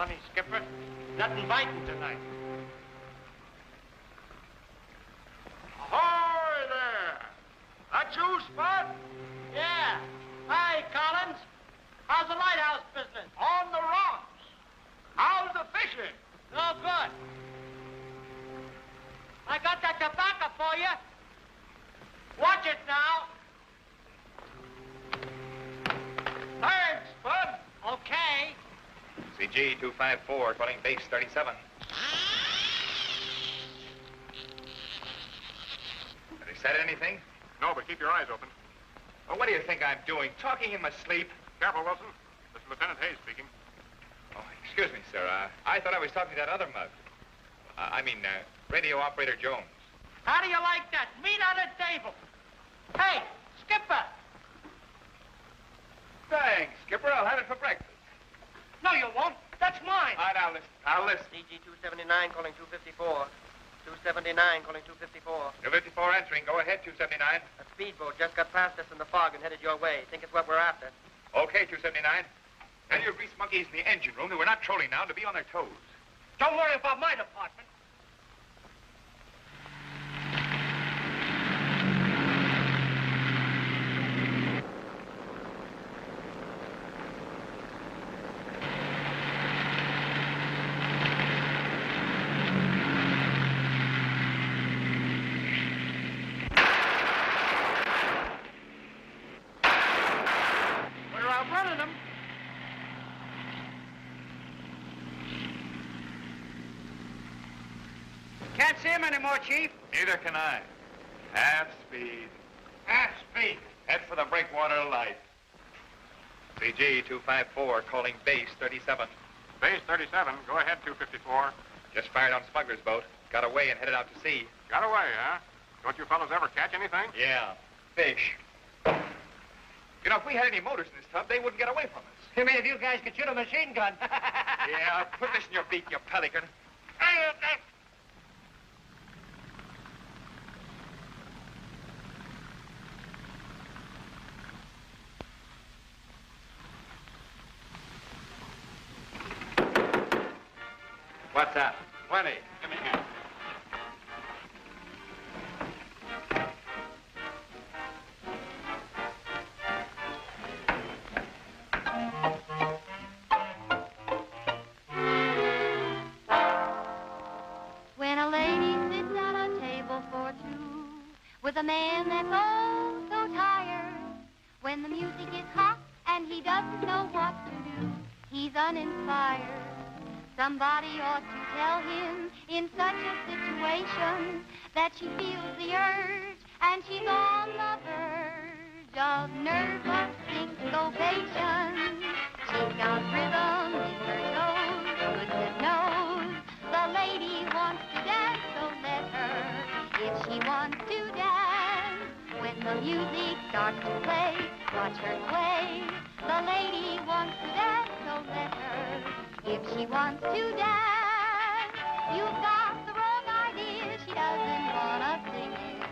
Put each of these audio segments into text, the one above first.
funny, Skipper. Not inviting tonight. Ahoy there! That you, Spud? Yeah. Hi, Collins. How's the lighthouse business? On the rocks. How's the fishing? No good. I got that tobacco for you. Watch it now. Thanks, Spud. Okay. CG 254, calling base 37. Have they said anything? No, but keep your eyes open. Well, what do you think I'm doing? Talking in my sleep? Careful, Wilson. This is Lieutenant Hayes speaking. Oh, excuse me, sir. I thought I was talking to that other mug. Radio operator Jones. How do you like that? Meat on the table. Hey, Skipper. Thanks, Skipper. I'll have it for breakfast. No, you won't. That's mine. All right, now listen. Now listen. CG 279 calling 254. 279 calling 254. 254 entering. Go ahead, 279. A speedboat just got past us in the fog and headed your way. Think it's what we're after. Okay, 279. Tell your grease monkeys in the engine room that we're not trolling now to be on their toes. Don't worry about my department. Can't see him anymore, Chief. Neither can I. Half speed. Half speed. Head for the breakwater light. CG 254 calling base 37. Base 37. Go ahead, 254. Just fired on smuggler's boat. Got away and headed out to sea. Got away, huh? Don't you fellas ever catch anything? Yeah, fish. You know, if we had any motors in this tub, they wouldn't get away from us. You mean if you guys could shoot a machine gun? Yeah, put this in your beak, you pelican. What's that? 20. Give me here. When a lady sits at a table for two with a man that's oh so tired, when the music is hot and he doesn't know what to do, he's uninspired. Somebody ought to tell him in such a situation that she feels the urge and she's on the verge of nervous syncopation. She's got rhythm in her toes, goodness knows. The lady wants to dance, so let her. If she wants to dance, when the music starts to play, watch her sway. The lady wants to dance, so let her. If she wants to dance, you've got the wrong idea. She doesn't want to sing it.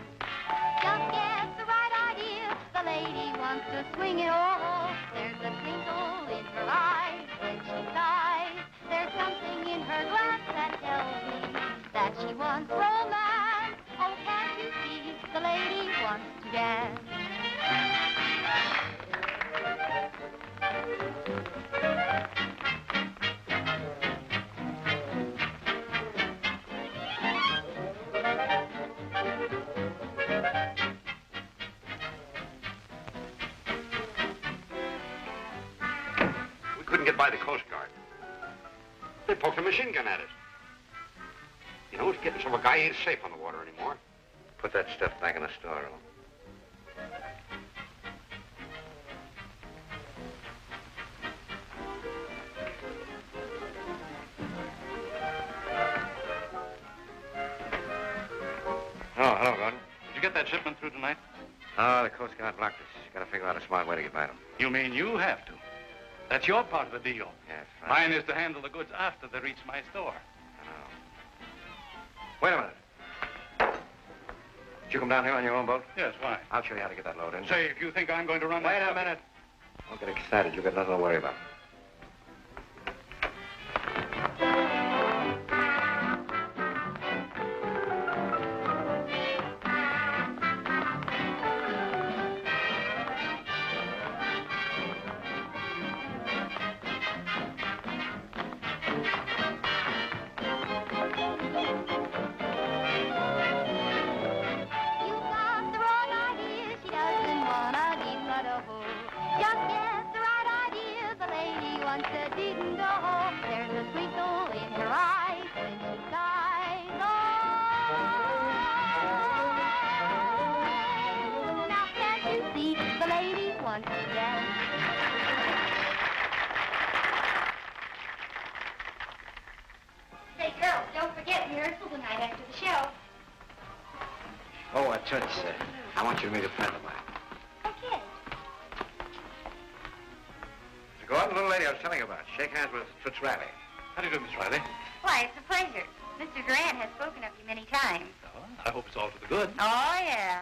Just get the right idea. The lady wants to swing it all. There's a twinkle in her eyes when she sighs. There's something in her glance that tells me that she wants romance. Oh, can't you see? The lady wants to dance. Couldn't get by the Coast Guard. They poked a machine gun at it. You know, it's getting so a guy ain't safe on the water anymore. Put that stuff back in the storeroom. Oh, hello, Gordon. Did you get that shipment through tonight? Oh, the Coast Guard blocked us. Got to figure out a smart way to get by them. You mean you have to? That's your part of the deal. Yes, right. Mine is to handle the goods after they reach my store. I know. Wait a minute. Did you come down here on your own boat? Yes, why? I'll show you how to get that load in. Say, if you think I'm going to run... Wait a minute. Don't get excited. You've got nothing to worry about. Oh, Toots, I want you to meet a friend of mine. Okay. Mr. Gordon, little lady I was telling you about. Shake hands with Toots Riley. How do you do, Miss Riley? Why, it's a pleasure. Mr. Durant has spoken of you many times. Oh, I hope it's all for the good. Oh, yeah.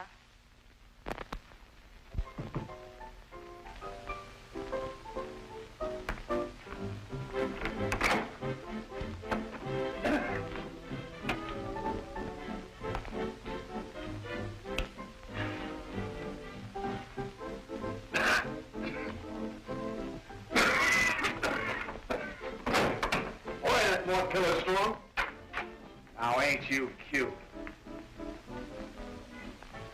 More killer storm? Now, ain't you cute?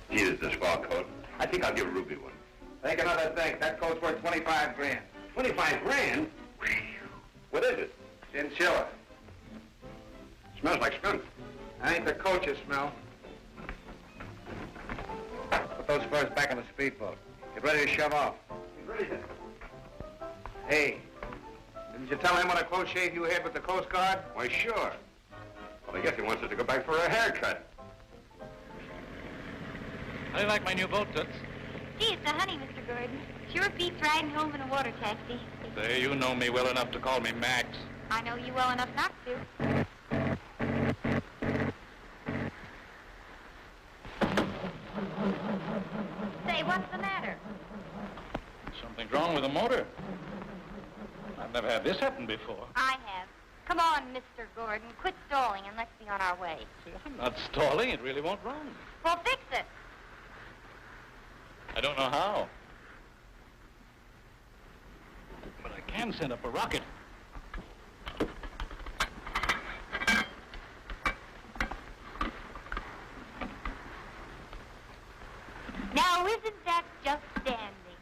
Gee, this is a swell coat. I think I'll give Ruby one. Think another thing. That coat's worth 25 grand. 25 grand? What is it? Chinchilla. Smells like skunk. Ain't the coat you smell. Put those furs back on the speedboat. Get ready to shove off. Get ready to... Hey. Didn't you tell him what a close shave you had with the Coast Guard? Why, sure. Well, I guess he wants us to go back for a haircut. How do you like my new boat, Toots? Gee, it's a honey, Mr. Gordon. Sure beats riding home in a water taxi. Say, you know me well enough to call me Max. I know you well enough not to. Say, what's the matter? Something's wrong with the motor. I've never had this happen before. I have. Come on, Mr. Gordon. Quit stalling and let's be on our way. See, I'm not stalling. It really won't run. Well, fix it. I don't know how. But I can send up a rocket. Now, isn't that just dandy?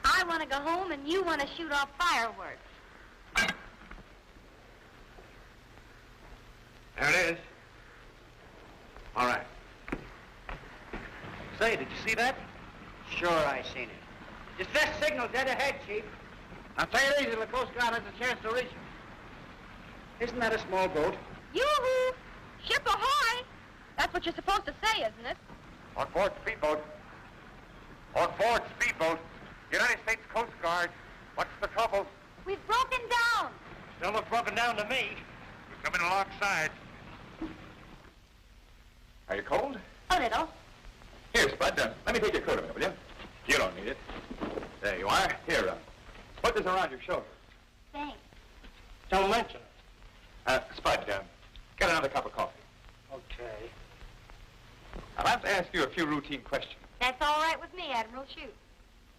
I want to go home and you want to shoot off fireworks. There it is. All right. Say, did you see that? Sure, I seen it. Just that signal dead ahead, Chief. I'll tell you easy, the Coast Guard has a chance to reach him. Isn't that a small boat? Yoo-hoo! Ship ahoy! That's what you're supposed to say, isn't it? On board speedboat. On board speedboat. United States Coast Guard. What's the trouble? We've broken down. Don't look broken down to me. We're coming alongside. Are you cold? A little. Here, Spud, let me take your coat a minute, will you? You don't need it. There you are. Here, put this around your shoulder. Thanks. Don't mention it. Spud, get another cup of coffee. Okay. I'll have to ask you a few routine questions. That's all right with me, Admiral. Shoot.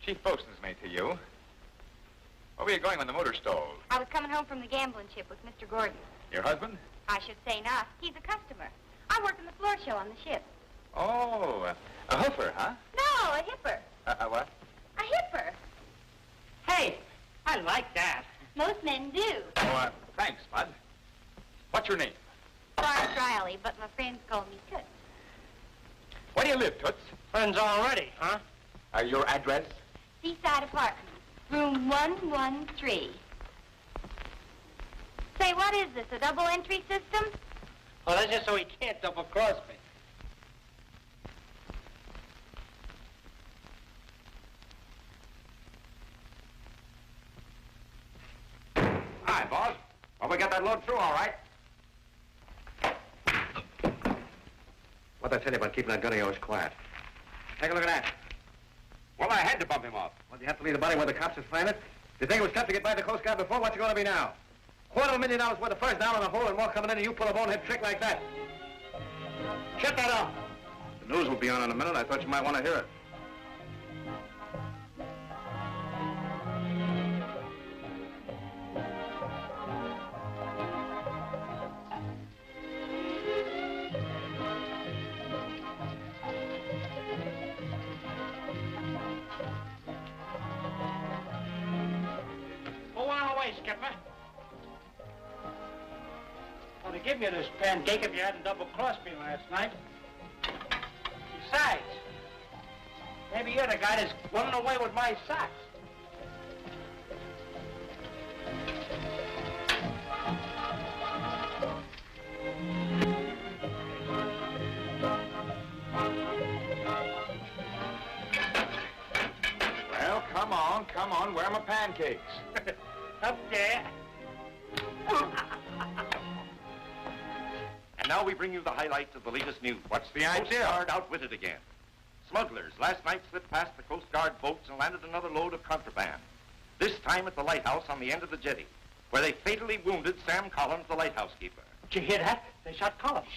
Chief Bosun's mate to you. Where were you going when the motor stalled? I was coming home from the gambling ship with Mr. Gordon. Your husband? I should say not. He's a customer. I work in the floor show on the ship. Oh, a hoofer, huh? No, a hipper. What? A hipper. Hey, I like that. Most men do. Oh, thanks, Spud. What's your name? Florence Riley, but my friends call me Toots. Where do you live, Toots? Friends already, huh? Your address? Seaside Apartments, room 113. Say, what is this, a double entry system? Oh, that's just so he can't double-cross me. Hi, boss. Well, we got that load through all right. What'd I tell you about keeping that gun of yours quiet? Take a look at that. Well, I had to bump him off. Well, do you have to leave the body where the cops would find it? You think it was tough to get by the Coast Guard before? What's it going to be now? $250,000 worth of furs down in the hole and more coming in, and you pull a bonehead trick like that. Shut that off. The news will be on in a minute. I thought you might want to hear it. Go on away, Skipper. Well, to give you this pancake if you hadn't double-crossed me last night. Besides, maybe you're the guy that's running away with my socks. come on. Where are my pancakes? Up there. And now we bring you the highlights of the latest news. What's the Coast idea? Guard outwitted again. Smugglers last night slipped past the Coast Guard boats and landed another load of contraband. This time at the lighthouse on the end of the jetty, where they fatally wounded Sam Collins, the lighthouse keeper. Did you hear that? They shot Collins.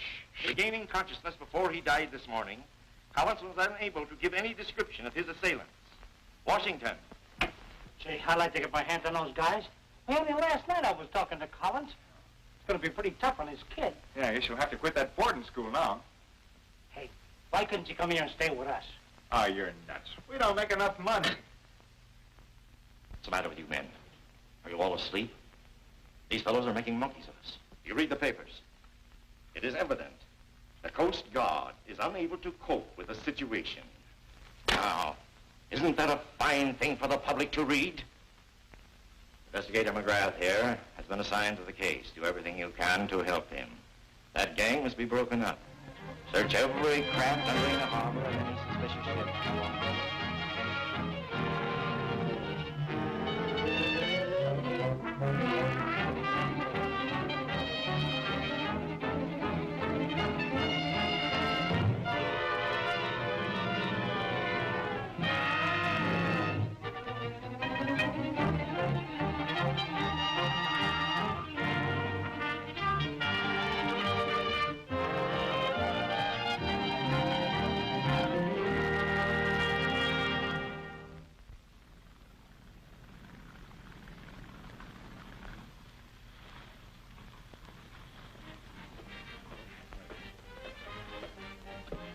Regaining consciousness before he died this morning, Collins was unable to give any description of his assailants. Washington. Gee, I'd like to get my hands on those guys. Only last night I was talking to Collins. It's going to be pretty tough on his kid. Yeah, I guess you'll have to quit that boarding school now. Hey, why couldn't you come here and stay with us? Oh, you're nuts. We don't make enough money. What's the matter with you men? Are you all asleep? These fellows are making monkeys of us. You read the papers. It is evident the Coast Guard is unable to cope with the situation. Now, isn't that a fine thing for the public to read? Investigator McGrath here has been assigned to the case. Do everything you can to help him. That gang must be broken up. Search every craft entering the harbor of any suspicious ship.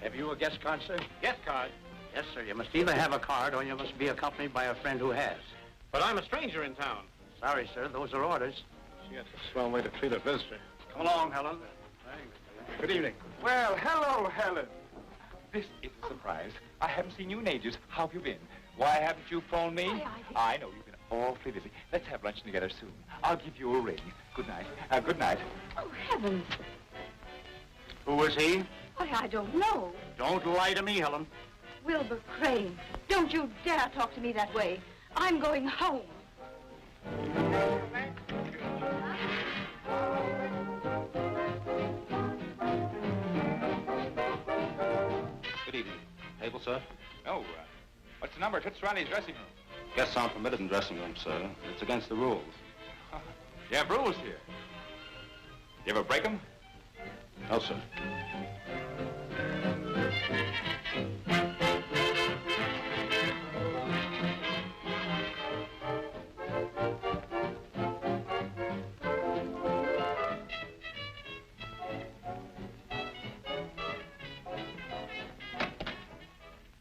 Have you a guest card, sir? Guest card. Yes, sir. You must either have a card or you must be accompanied by a friend who has. But I'm a stranger in town. Sorry, sir. Those are orders. Gee, that's a swell way to treat a visitor. Come along, Helen. Good evening. Well, hello, Helen. This is a surprise. I haven't seen you in ages. How have you been? Why haven't you phoned me? I know you've been awfully busy. Let's have lunch together soon. I'll give you a ring. Good night. Good night. Oh, heavens. Who was he? Why, I don't know. Don't lie to me, Helen. Wilbur Crane. Don't you dare talk to me that way. I'm going home. Good evening. Table, sir? No, what's the number? Toots Ronnie's dressing room. Guests aren't permitted in dressing rooms, sir. It's against the rules. You have rules here. You ever break them? No, sir.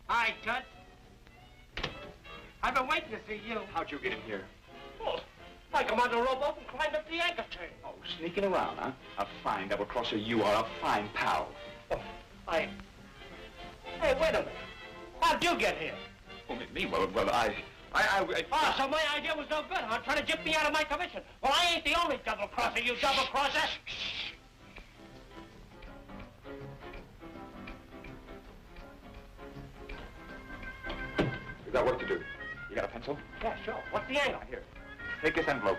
Hi, Tut. I've been waiting to see you. How'd you get in here? Oh, I come on the rowboat and climbed up the anchor chain. Oh, sneaking around, huh? A fine double-crosser you are, a fine pal. Oh, Hey, wait a minute. How'd you get here? Oh, me? Well, I... Oh, so my idea was no good, huh? Trying to jip me out of my commission. Well, I ain't the only double-crosser, you double-crosser. You got work to do. You got a pencil? Yeah, sure. What's the angle? Here. Take this envelope.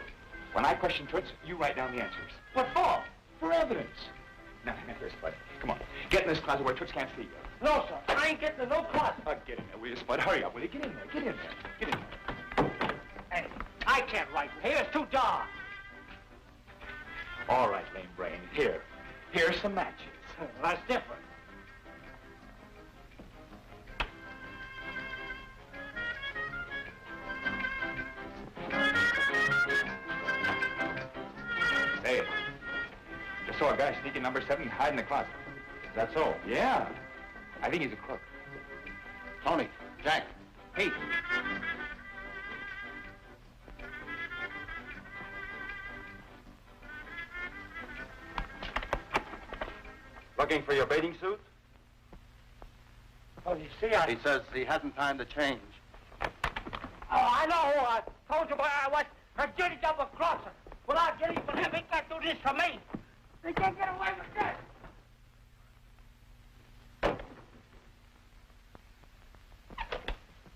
When I question Toots, you write down the answers. What for? For evidence. Now, here, Spud. Come on. Get in this closet where Toots can't see you. No, sir. I ain't getting in no closet. Get in there, will you, Spud? Hurry up, will you? Get in there. Get in there. Get in there. Hey, I can't write here. It's too dark. All right, lame brain. Here. Here's some matches. That's different. Say it. Just saw a guy sneak in number 7 and hide in the closet. Is that so? Yeah. I think he's a crook. Tony, Jack, Pete. Looking for your bathing suit? Oh, you see, He says he hasn't time to change. Oh, I know. I told you I was a dirty double-crosser. Without getting for him, he can't do this for me. They can't get away with this.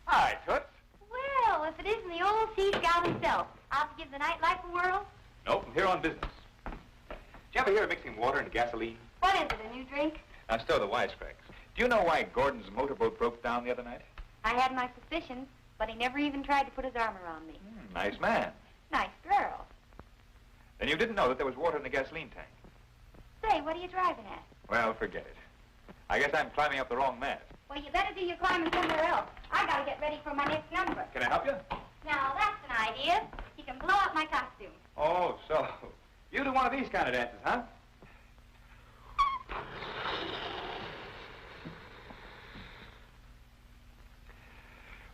Hi, Toots. Well, if it yourself. I'll give the nightlife a whirl. Nope, I'm here on business. Did you ever hear of mixing water and gasoline? What is it, a new drink? Now, stow the wisecracks. Do you know why Gordon's motorboat broke down the other night? I had my suspicions, but he never even tried to put his arm around me. Nice man. Nice girl. Then you didn't know that there was water in the gasoline tank? Say, what are you driving at? Well, forget it. I guess I'm climbing up the wrong mast. Well, you better do your climbing somewhere else. I gotta get ready for my next number. Can I help you? Now, that's an idea. You can blow up my costume. Oh, so you do one of these kind of dances, huh?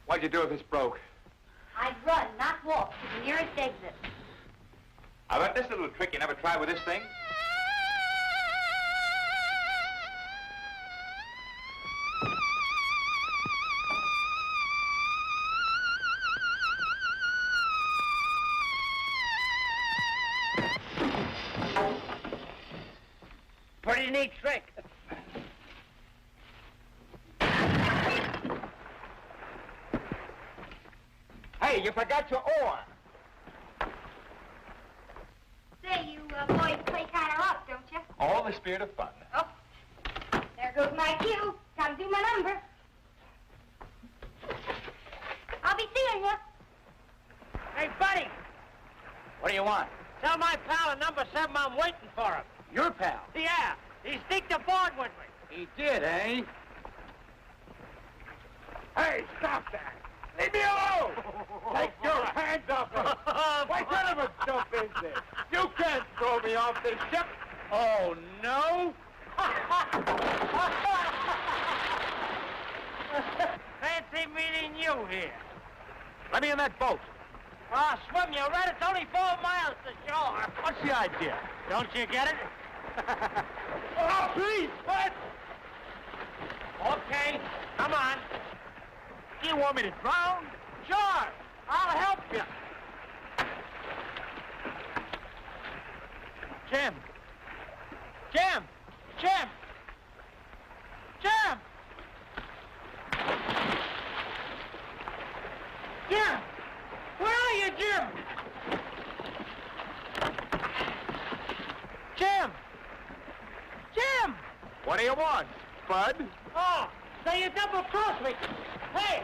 What'd you do if this broke? I'd run, not walk, to the nearest exit. I bet this little trick you never tried with this thing. Pretty neat trick. Hey, you forgot your oar. Say, you boys play kind of rough, don't you? All in the spirit of fun. Oh, there goes my cue. Time to do my number. I'll be seeing you. Hey, buddy. What do you want? Tell my pal at number 7 I'm waiting for him. Your pal. Yeah, he sneaked aboard with me. He did, eh? Hey, stop that. Leave me alone. Take your hands off me. What kind of a jump is this? You can't throw me off this ship. Oh, no? Fancy meeting you here. Let me in that boat. I'll swim you, Red. It's only 4 miles to shore. What's the idea? Don't you get it? Oh, please, what? Okay, come on. Do you want me to drown? Sure, I'll help you. Jim! Jim! Jim! Jim! Jim! Where are you, Jim? Jim! Jim! What do you want, Spud? Oh, so you double-crossed me. Hey!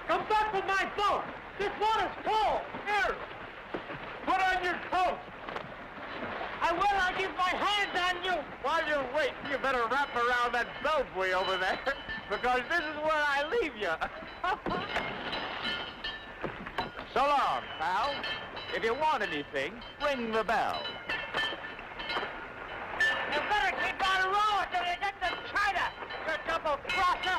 Come back with my boat. This water's cold. Here! Put on your coat! I will. I'll give my hands on you. While you're waiting, you better wrap around that belfry over there, because this is where I leave you. So long, pal. If you want anything, ring the bell. You better keep on rowing till you get to China, you double-crosser.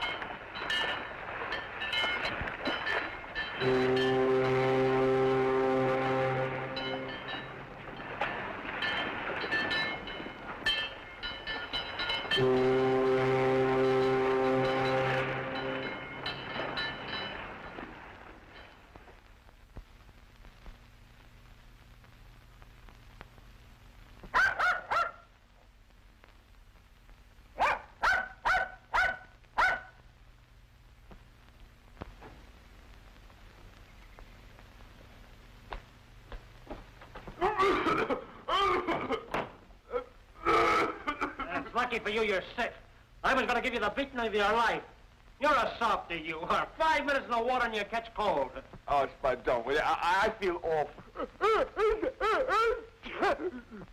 It's lucky for you you're sick. I was going to give you the beating of your life. You're a softy, you are. 5 minutes in the water and you catch cold. Oh, Spud, don't, will you? I feel awful.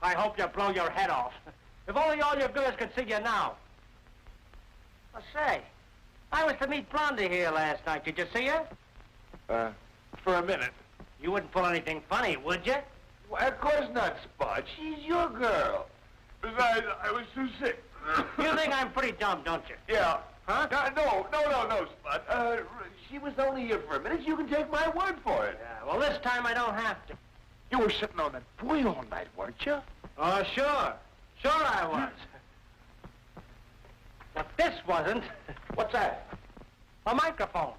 I hope you blow your head off. If only all your girls could see you now. I say, I was to meet Blondie here last night. Did you see her? For a minute. You wouldn't pull anything funny, would you? Well, of course not, Spud. She's your girl. Besides, I was too sick. You think I'm pretty dumb, don't you? Yeah. Huh? No, Spud. She was only here for a minute. You can take my word for it. Yeah, well, this time I don't have to. You were sitting on that buoy all night, weren't you? Oh, sure. Sure I was. But this wasn't. What's that? A microphone.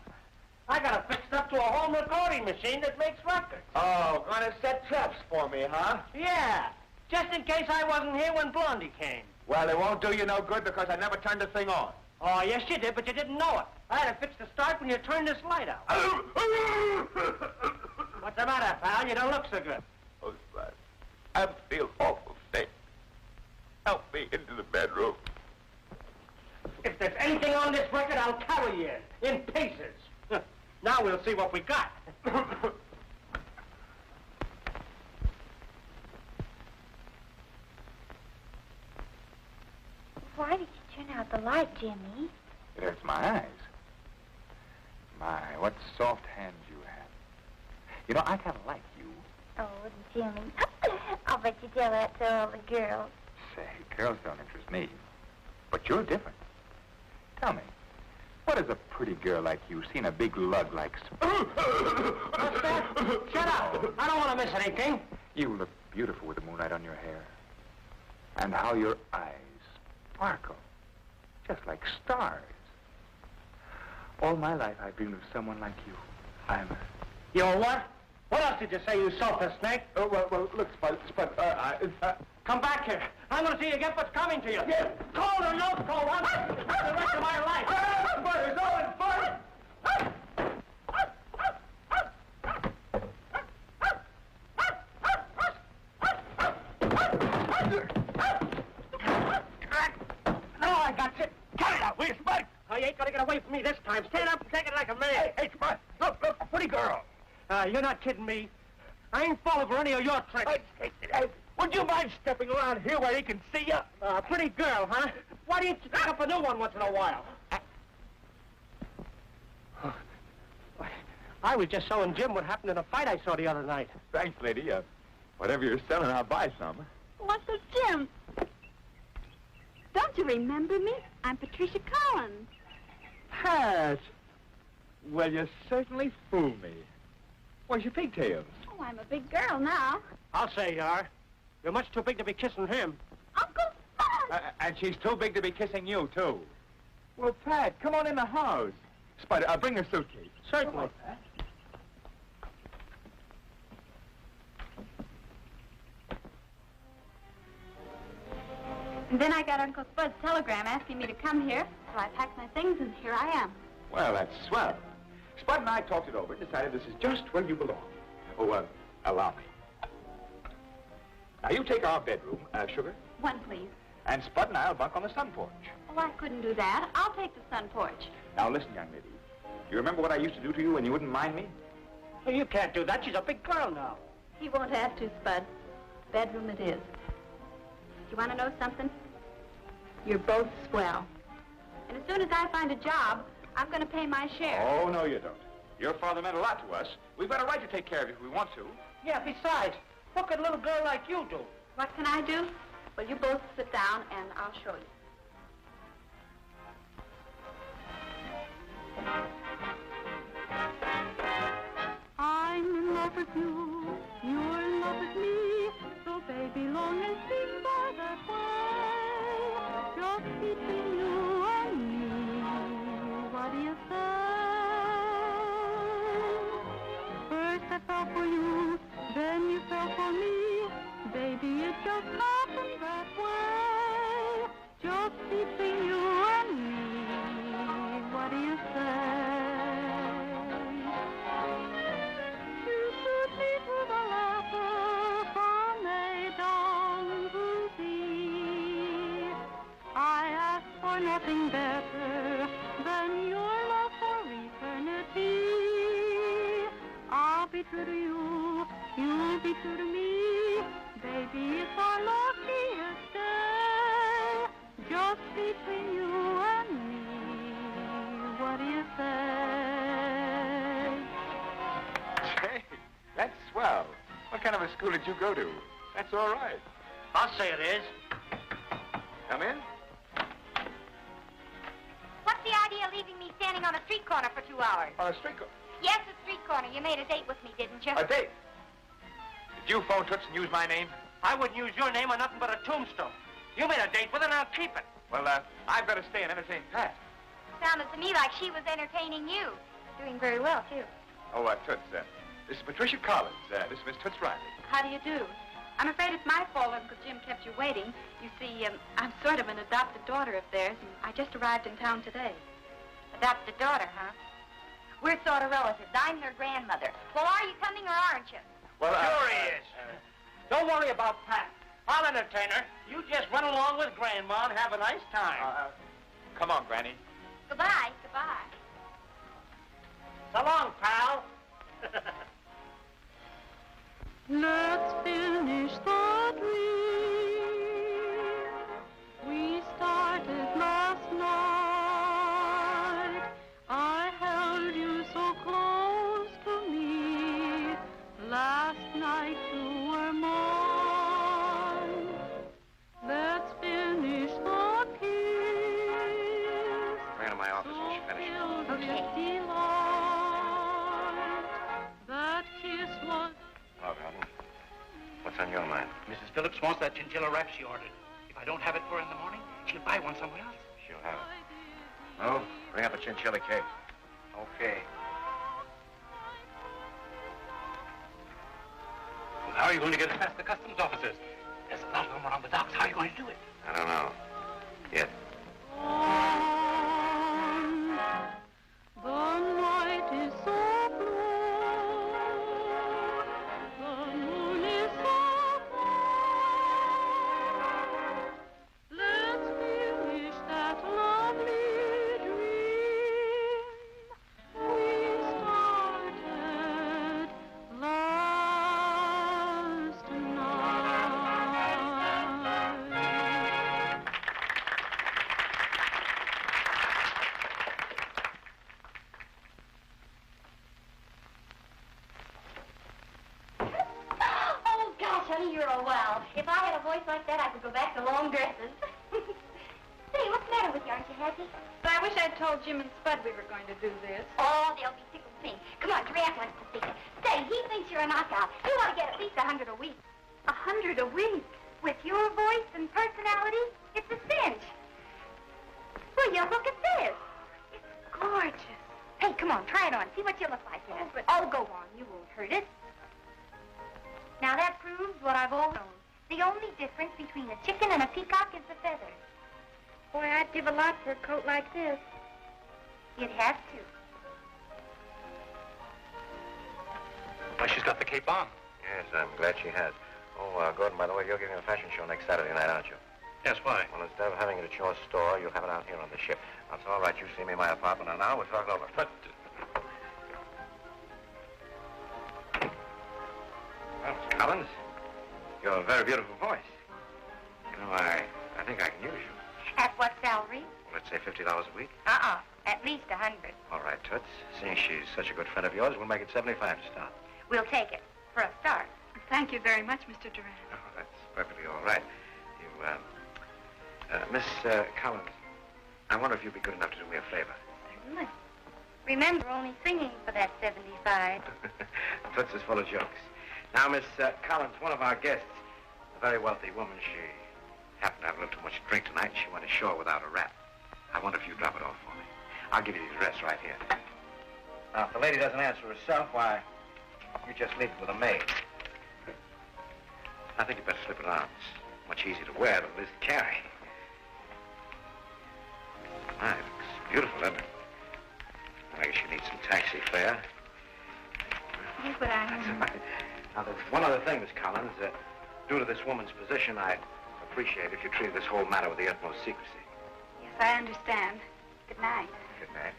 I got it fixed up to a home recording machine that makes records. Oh, going to set traps for me, huh? Yeah, just in case I wasn't here when Blondie came. Well, it won't do you no good because I never turned the thing on. Oh, yes, you did, but you didn't know it. I had it fixed to start when you turned this light out. What's the matter, pal? You don't look so good. Oh, Spud, I feel awful sick. Help me into the bedroom. If there's anything on this record, I'll carry you in pieces. Now we'll see what we got. Why did you turn out the light, Jimmy? It hurts my eyes. My, what soft hands you have. You know, I kind of like you. Oh, Jimmy. I'll bet you tell that to all the girls. Say, girls don't interest me. But you're different. Tell me, what has a pretty girl like you seen a big lug like... What's that? Shut up. I don't want to miss anything. You look beautiful with the moonlight on your hair. And how your eyes sparkle. Just like stars. All my life I've dreamed of someone like you. You're what? What else did you say, you sulphur snake? Well, look, Spud, Come back here. I'm going to see you get what's coming to you. Yeah. Cold or no cold, I'm the rest of my life. Spud, it's all in fun! No, I got you. Cut it out, will you, Spud? Oh, you ain't going to get away from me this time. Stand up and take it like a man. Hey, Spud, look, a pretty girl. You're not kidding me. I ain't falling for any of your tricks. Hey, would you mind stepping around here where he can see you? Pretty girl, huh? Why don't you pick up a new one once in a while? I was just showing Jim what happened in a fight I saw the other night. Thanks, lady. Whatever you're selling, I'll buy some. What's up, Jim? Don't you remember me? I'm Patricia Collins. Pat! Well, you certainly fooled me. Where's your pigtails? Oh, I'm a big girl now. I'll say you are. You're much too big to be kissing him. Uncle Spud! And she's too big to be kissing you, too. Well, Pat, come on in the house. Spud, bring a suitcase. Certainly. And then I got Uncle Spud's telegram asking me to come here, so I packed my things and here I am. Well, that's swell. Spud and I talked it over and decided this is just where you belong. Oh, allow me. Now, you take our bedroom, Sugar, One, please. and Spud and I'll bunk on the sun porch. Oh, I couldn't do that. I'll take the sun porch. Now, listen, young lady. You remember what I used to do to you when you wouldn't mind me? Well, you can't do that. She's a big girl now. He won't have to, Spud. Bedroom it is. You want to know something? You're both swell. And as soon as I find a job, I'm going to pay my share. Oh, no, you don't. Your father meant a lot to us. We've got a right to take care of you if we want to. Yeah, besides, what could a little girl like you do? What can I do? Well, you both sit down and I'll show you. I'm in love with you, you're in love with me, so baby, long and sing by that way, just between you and me, what do you say? First I fell for you, then you fell for me, baby, it just happened that way, just between you and me, what do you say? Nothing better than your love for eternity. I'll be true to you, you'll be true to me. Baby, it's our luckiest day, just between you and me. What do you say? Say, that's swell. What kind of a school did you go to? That's all right. I'll say it is. Come in. What's the idea of leaving me standing on a street corner for 2 hours? On a street corner. Yes, a street corner. You made a date with me, didn't you? A date? Did you phone Toots and use my name? I wouldn't use your name on nothing but a tombstone. You made a date with her, and I'll keep it. Well, I've got to stay and entertain Pat. Sounded to me like she was entertaining you. Doing very well, too. Oh, Toots, this is Patricia Collins. This is Miss Toots Riley. How do you do? I'm afraid it's my fault Uncle Jim kept you waiting. You see, I'm sort of an adopted daughter of theirs, and I just arrived in town today. Adopted daughter, huh? We're sort of relatives. I'm their grandmother. Well, are you coming or aren't you? Well, sure he is. Don't worry about Pat. I'll entertain her. You just run along with Grandma and have a nice time. Come on, Granny. Goodbye. Goodbye. So long, pal. Let's finish the dream we started last night. I held you so close to me. Last night you were mine. Let's finish the kiss. Bring her to my office when she finishes. Okay. Delight. That kiss was... Hello, Gordon. What's on your mind? Mrs. Phillips wants that chinchilla wrap she ordered. If I don't have it for her in the morning, she'll buy one somewhere else. She'll have it. No, bring up a chinchilla cake. Okay. Well, how are you going to get it past the customs officers? There's a lot of them around the docks. How are you going to do it? I don't know. Yet. The night is so blue, the moon is so bright. Let's finish that lovely dream we started last night. Oh, gosh, honey, you're a wow. If I had a voice like that, I could go back to long dresses. Say, what's the matter with you? Aren't you happy? But I wish I'd told Jim and Spud we were going to do this. Oh, they'll be tickled pink. Come on, Giraffe wants to see it. Say, he thinks you're a knockout. You ought to get at least 100 a week. 100 a week? With your voice and personality? It's a cinch. Will you look at this? It's gorgeous. Hey, come on, try it on. See what you look like in it. Oh, go on. You won't hurt it. Now, that proves what I've always known. The only difference between a chicken and a peacock is the feathers. Boy, I'd give a lot for a coat like this. You'd have to. Why, she's got the cape on. Yes, I'm glad she has. Oh, Gordon, by the way, you're giving a fashion show next Saturday night, aren't you? Yes, why? Well, instead of having it at your store, you'll have it out here on the ship. That's all right. You see me in my apartment, and now we'll talk it over. But... Well, Miss Collins, you have a very beautiful voice. You know, I think I can use you. At what salary? Let's say $50 a week. At least 100. All right, Toots. Seeing she's such a good friend of yours, we'll make it 75 to start. We'll take it. For a start. Thank you very much, Mr. Durant. Oh, that's perfectly all right. You, Miss Collins, I wonder if you'd be good enough to do me a favor. Certainly. Remember, only singing for that 75. Toots is full of jokes. Now, Miss Collins, one of our guests, a very wealthy woman, she happened to have a little too much to drink tonight. She went ashore without a wrap. I wonder if you drop it off for me. I'll give you the address right here. Now, if the lady doesn't answer herself, why, you just leave it with a maid. I think you better slip it on. It's much easier to wear than it is to carry. My, it looks beautiful, doesn't it? I guess you need some taxi fare. Here's what I mean. Now, there's one other thing, Miss Collins. Due to this woman's position, I'd appreciate if you treated this whole matter with the utmost secrecy. Yes, I understand. Good night. Good night.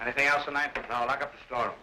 Anything else tonight? No, lock up the storeroom.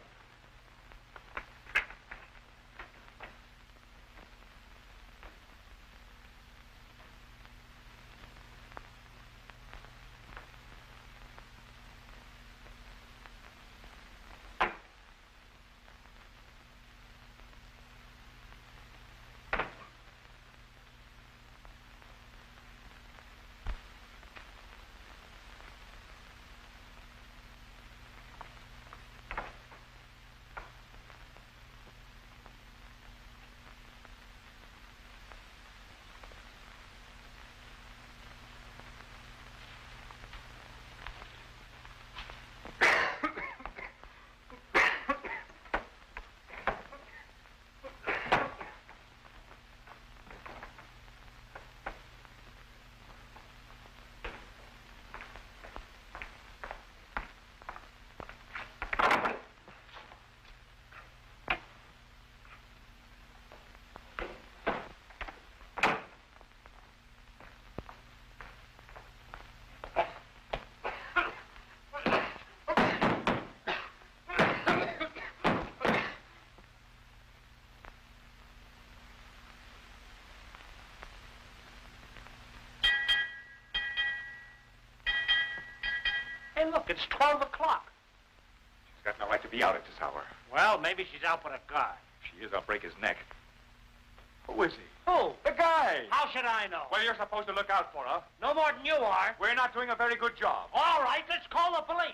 It's 12 o'clock. She's got no right to be out at this hour. Well, maybe she's out with a guy. If she is, I'll break his neck. Who is he? Who? The guy! How should I know? Well, you're supposed to look out for her. No more than you are. We're not doing a very good job. All right, let's call the police.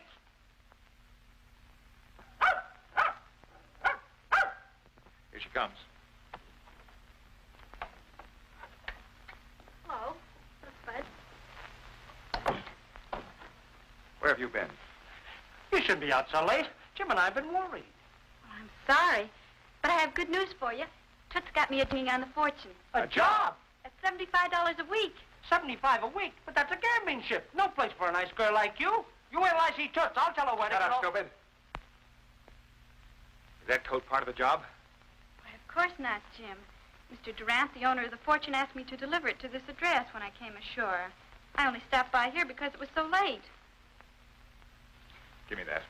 Here she comes. Hello. Bud. Where have you been? You shouldn't be out so late. Jim and I have been worried. Well, I'm sorry, but I have good news for you. Toots got me a ding on the fortune. A job? At $75 a week. 75 a week? But that's a gambling ship. No place for a nice girl like you. You wait till I see Toots. I'll tell her where to Shut go. up, stupid. Is that coat part of the job? Why, of course not, Jim. Mr. Durant, the owner of the fortune, asked me to deliver it to this address when I came ashore. I only stopped by here because it was so late. Give me that.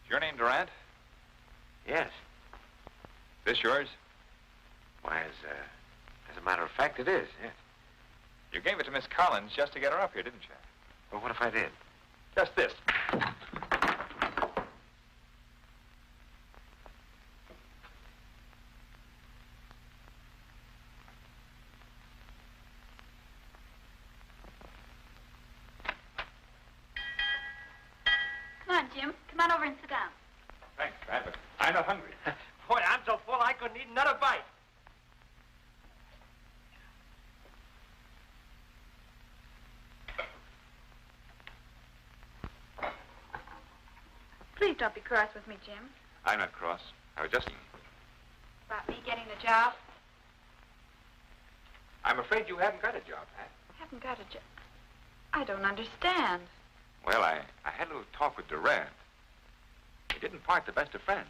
Your name Durant? Yes. This yours? Why, as a matter of fact, it is, yes. You gave it to Miss Collins just to get her up here, didn't you? Well, what if I did? Just this. Come on, Jim. Come on over and sit down. Thanks, Pat, but I'm not hungry. Boy, I'm so full I couldn't eat another bite. Please don't be cross with me, Jim. I'm not cross. I was just... About me getting a job. I'm afraid you haven't got a job, Pat. I haven't got a job. I don't understand. Well, I had a little talk with Durant. We didn't part the best of friends.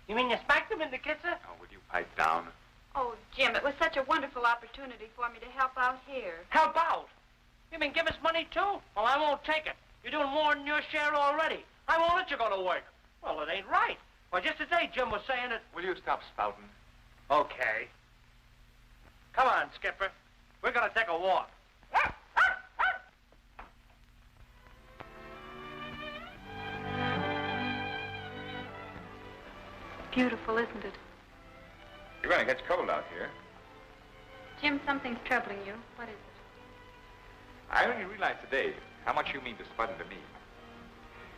You mean you smacked him in the kisser? Oh, would you pipe down? Oh, Jim, it was such a wonderful opportunity for me to help out here. Help out? You mean give us money, too? Well, I won't take it. You're doing more than your share already. I won't let you go to work. Well, it ain't right. Well, just today, Jim was saying that... Will you stop spouting? Okay. Come on, Skipper. We're gonna take a walk. Beautiful, isn't it? You're going to get cold out here. Jim, something's troubling you. What is it? I only realized today how much you mean to Spud and to me.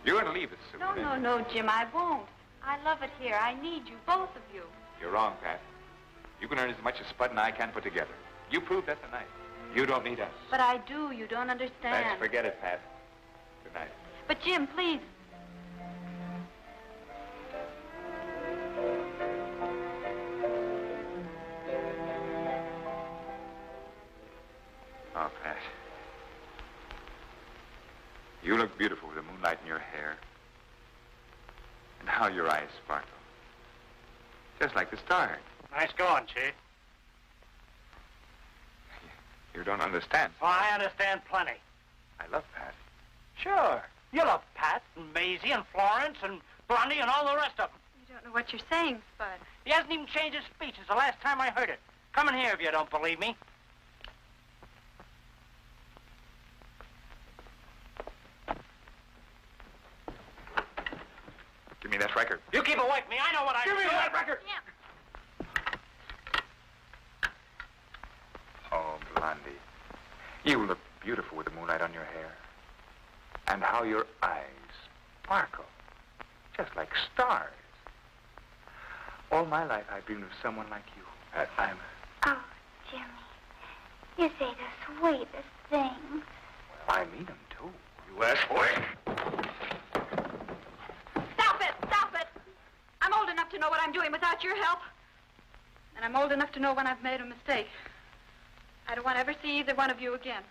You're going to leave us soon. No, Jim, I won't. I love it here. I need you, both of you. You're wrong, Pat. You can earn as much as Spud and I can put together. You proved that tonight. You don't need us. But I do. You don't understand. Let's forget it, Pat. Good night. But, Jim, please. Oh, Pat. You look beautiful with the moonlight in your hair. And how your eyes sparkle. Just like the stars. Nice going, Chief. You don't understand. Oh, I understand plenty. I love Pat. Sure. You love Pat and Maisie and Florence and Blondie and all the rest of them. You don't know what you're saying, Spud. He hasn't even changed his speech since the last time I heard it. Come in here if you don't believe me. Give me that record. You keep away from me. I know what I do. Give me that record. Yeah. Oh, Blondie. You look beautiful with the moonlight on your hair. And how your eyes sparkle. Just like stars. All my life I've dreamed of someone like you. I'm... Oh, Jimmy, you say the sweetest things. Well, I mean them, too. You asshole. Stop it! I'm old enough to know what I'm doing without your help. And I'm old enough to know when I've made a mistake. I don't want to ever see either one of you again.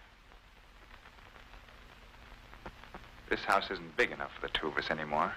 This house isn't big enough for the two of us anymore.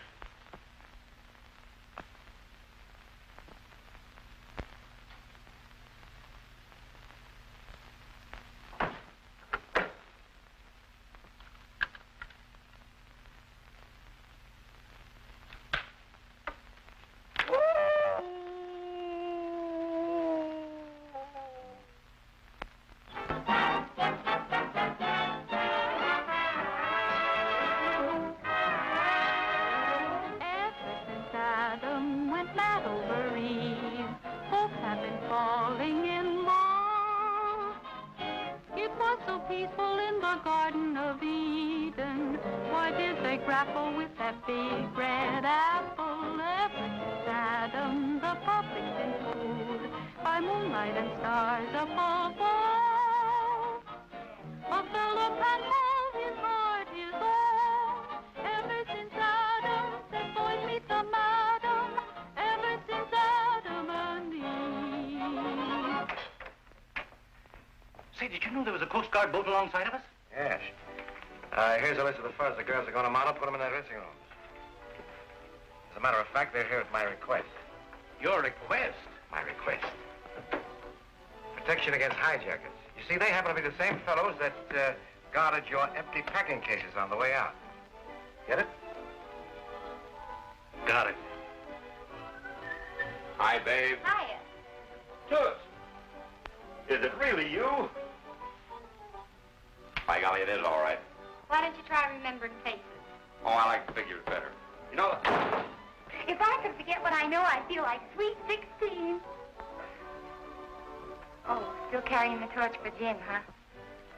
grapple with that big red apple. Ever since Adam, the puppies been fooled by moonlight and stars above all. A fellow can't hold his heart his own. Ever since Adam said, boys meet the madam. Ever since Adam and Eve. Say, did you know there was a Coast Guard boat alongside of us? Yes. Here's a list of the furs the girls are going to mount up, put them in their dressing rooms. As a matter of fact, they're here at my request. Your request? My request. Protection against hijackers. You see, they happen to be the same fellows that guarded your empty packing cases on the way out. Get it? Got it. Hi, babe. Hiya. Toots. Is it really you? By golly, it is all right. Why don't you try remembering faces? Oh, I like figures better. You know, If I could forget what I know, I'd feel like sweet 16. Oh, still carrying the torch for Jim, huh?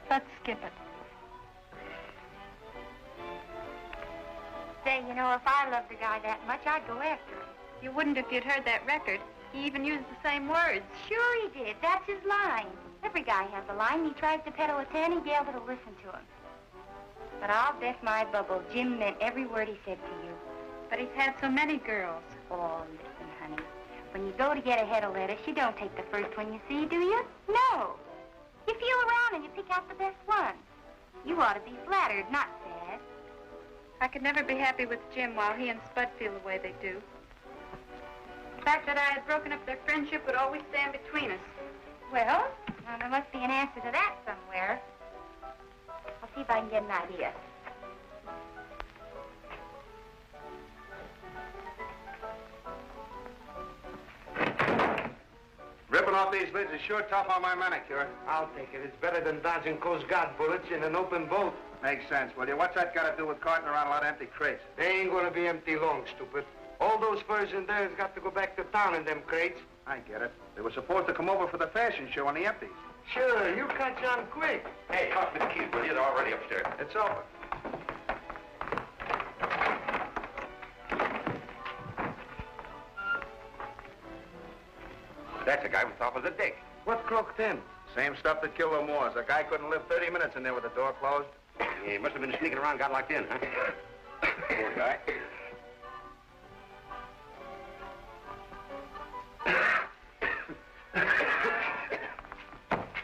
Let's skip it. Say, you know, if I loved a guy that much, I'd go after him. You wouldn't if you'd heard that record. He even used the same words. Sure he did. That's his line. Every guy has a line. He tries to peddle it to any gal that'll listen to him. But I'll bet my bubble Jim meant every word he said to you. But he's had so many girls. Oh, listen, honey. When you go to get a head of lettuce, you don't take the first one you see, do you? No. You feel around and you pick out the best one. You ought to be flattered, not sad. I could never be happy with Jim while he and Spud feel the way they do. The fact that I had broken up their friendship would always stand between us. Well, now there must be an answer to that somewhere. I'll see if I can get an idea. Ripping off these lids is sure tough on my manicure. I'll take it. It's better than dodging Coast Guard bullets in an open boat. Makes sense, will you? What's that got to do with carting around a lot of empty crates? They ain't gonna be empty long, stupid. All those furs in there has got to go back to town in them crates. I get it. They were supposed to come over for the fashion show on the empties. Sure, you catch on quick. hey, toss me the keys, will you? They're already upstairs. It's open. That's a guy we thought was a dick. What croaked him? Same stuff that killed the Moors. A guy couldn't live 30 minutes in there with the door closed. He must have been sneaking around, got locked in, huh? Poor guy.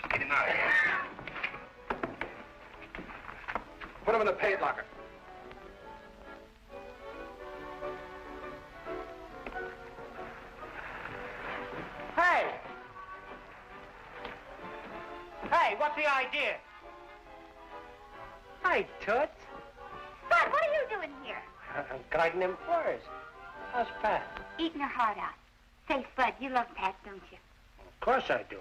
Get him out of here. Put him in the paint locker. Hey! Hey, what's the idea? Hi, Toots. Spud, what are you doing here? I'm guiding them furs. How's Pat? Eating her heart out. Say, Spud, you love Pat, don't you? Of course I do.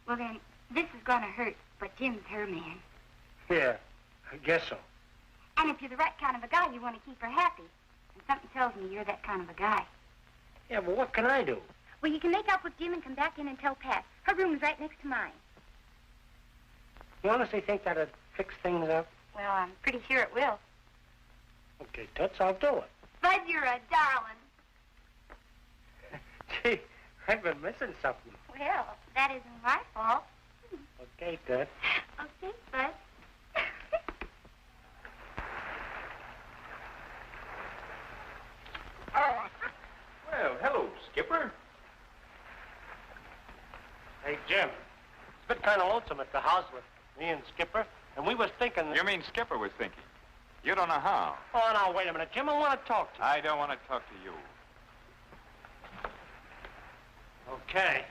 Well, then, this is gonna hurt, but Jim's her man. Yeah, I guess so. And if you're the right kind of a guy, you want to keep her happy. And something tells me you're that kind of a guy. Yeah, but what can I do? Well, you can make up with Jim and come back in and tell Pat. Her room's right next to mine. You honestly think that'd fix things up? Well, I'm pretty sure it will. Okay, Toots, I'll do it. Spud, you're a darling. Gee, I've been missing something. Well, that isn't my fault. Okay, Toots. Okay, Spud. Well, hello, Skipper. Hey, Jim, it's been kind of lonesome at the house with me and Skipper, and we was thinking that... You mean Skipper was thinking? You don't know how. Oh, now, wait a minute, Jim, I want to talk to you. I don't want to talk to you. Okay.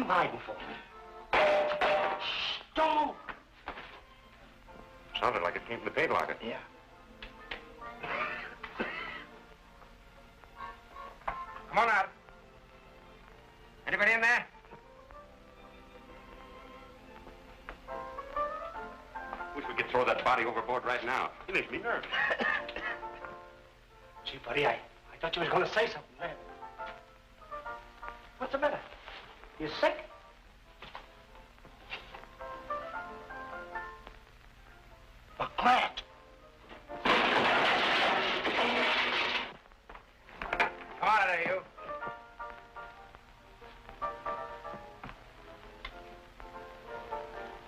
him hiding for? Shh, don't move. Sounded like it came from the paint locker. Yeah. Come on out. Anybody in there? Wish we could throw that body overboard right now. He makes me nervous. Gee, buddy, I thought you was going to say something then. What's the matter? You sick? But Grant! Come out of there, you.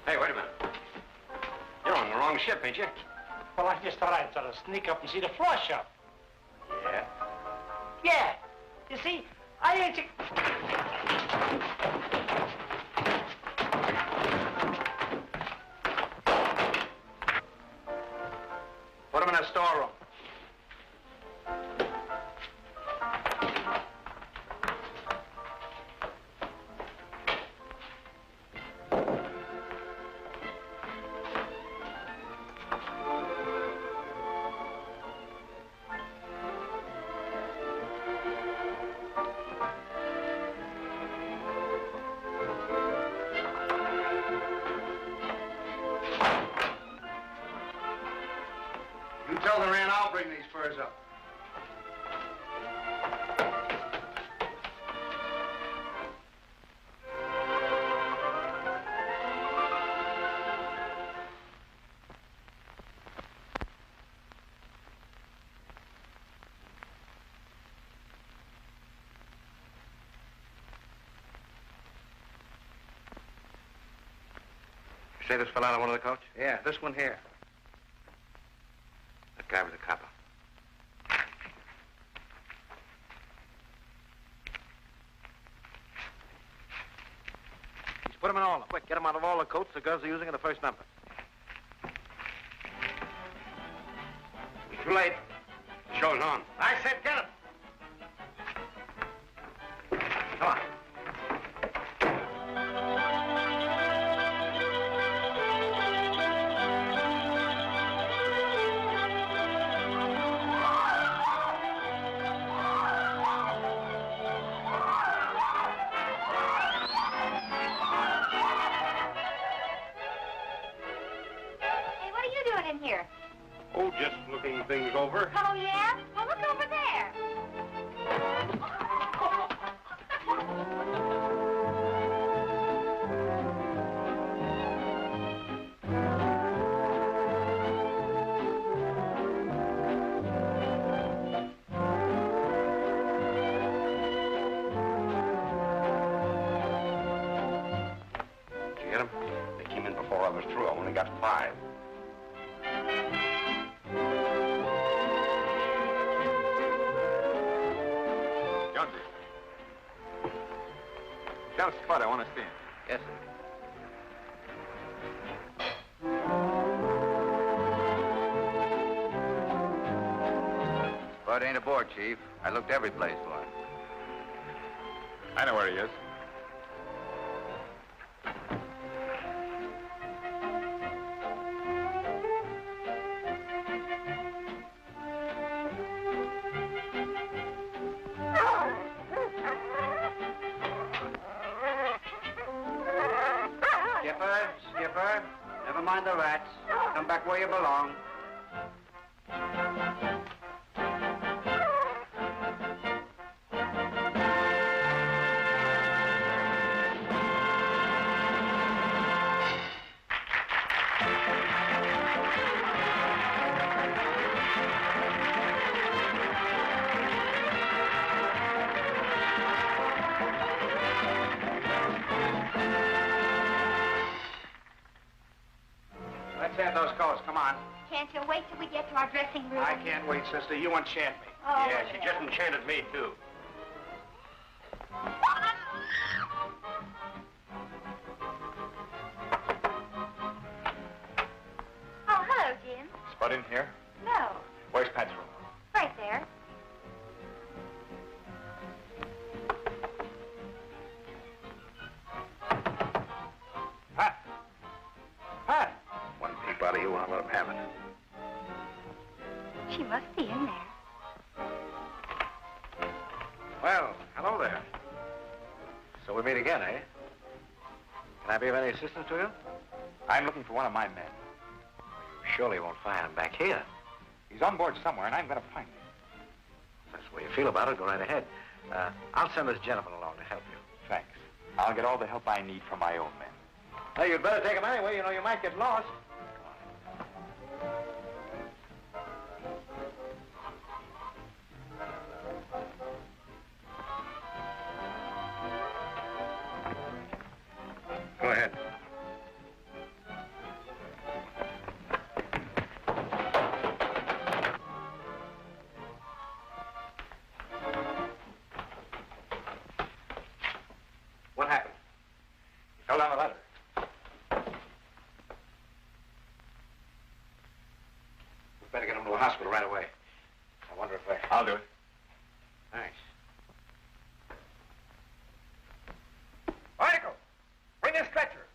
Hey, wait a minute. You're on the wrong ship, ain't you? Well, I just thought I'd sort of sneak up and see the floor show. Yeah. Yeah. You see, I ain't... Put him in a storeroom. You tell the Rand I'll bring these furs up. You say this fell out of one of the coats? Yeah, this one here. That guy with the copper. He's put them in all of them. Quick, get them out of all the coats the girls are using in the first number. It's too late. The show's on. I said get them. Come on. Hey, what are you doing in here? Oh, just looking things over. Oh, yeah? Well, look over there. Did you get them? They came in before I was through. I only got 5. Jonesy. Tell Spud I want to see him. Yes, sir. Spud ain't aboard, Chief. I looked every place for him. I know where he is. Skipper, never mind the rats. Come back where you belong. Let's have those coats. Come on. Can't you wait till we get to our dressing room? I can't wait, sister. You enchant me. Oh, yeah, she just enchanted me, too. Oh, hello, Jim. Spud in here? No, Where's Pat's room? right there. Surely you won't let him have it. She must be in there. Well, hello there. So we meet again, eh? Can I be of any assistance to you? I'm looking for one of my men. You surely won't find him back here. He's on board somewhere, and I'm going to find him. If that's the way you feel about it, go right ahead. I'll send this gentleman along to help you. Thanks. I'll get all the help I need from my own men. Hey, you'd better take him anyway. You know, you might get lost. Go ahead. What happened? He fell down the ladder. We'd better get him to a hospital right away. I wonder if I'll do it. Thanks. Article, bring a stretcher.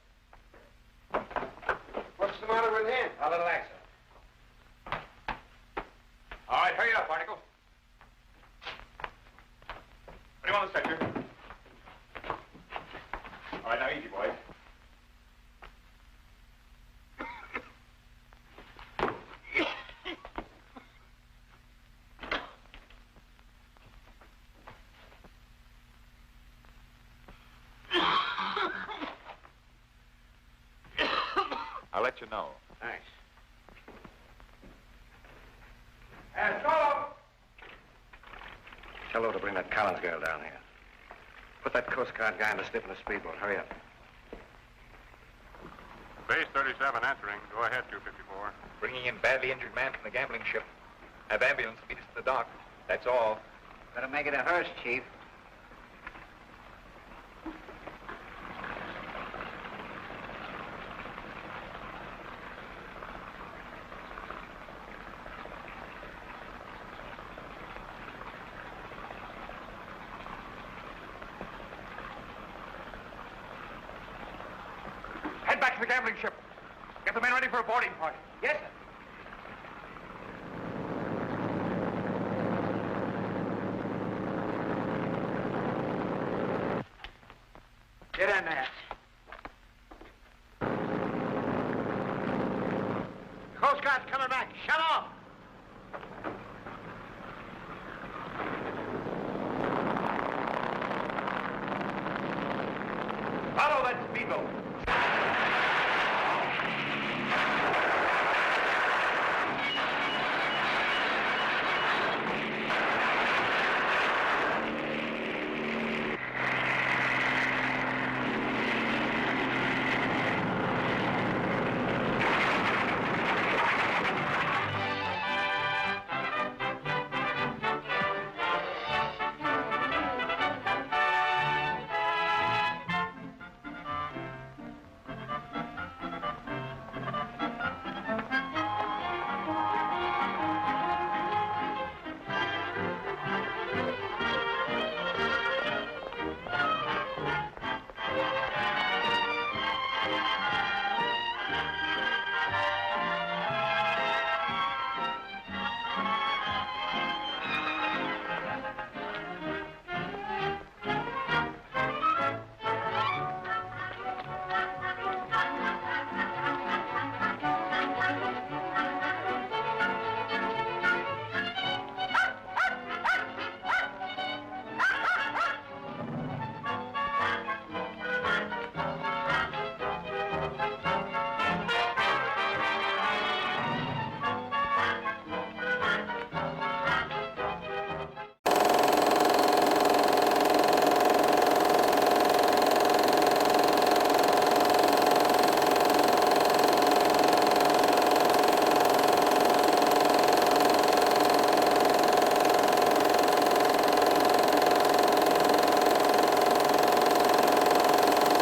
What's the matter with him? A little accident. All right, hurry up, Article. Put him on the stretcher. All right, now easy, boys. I'll let you know. Thanks. And go! Tell her to bring that Collins girl down here. Put that Coast Guard guy in the stiff in the speedboat. Hurry up. Base 37 answering. Go ahead, 254. Bringing in badly injured man from the gambling ship. Have ambulance meet us to the dock. That's all. Better make it a hearse, Chief. Head back to the gambling ship. Get the men ready for a boarding party. Yes, sir. Get in there. Coast Guard's coming back. Shut off.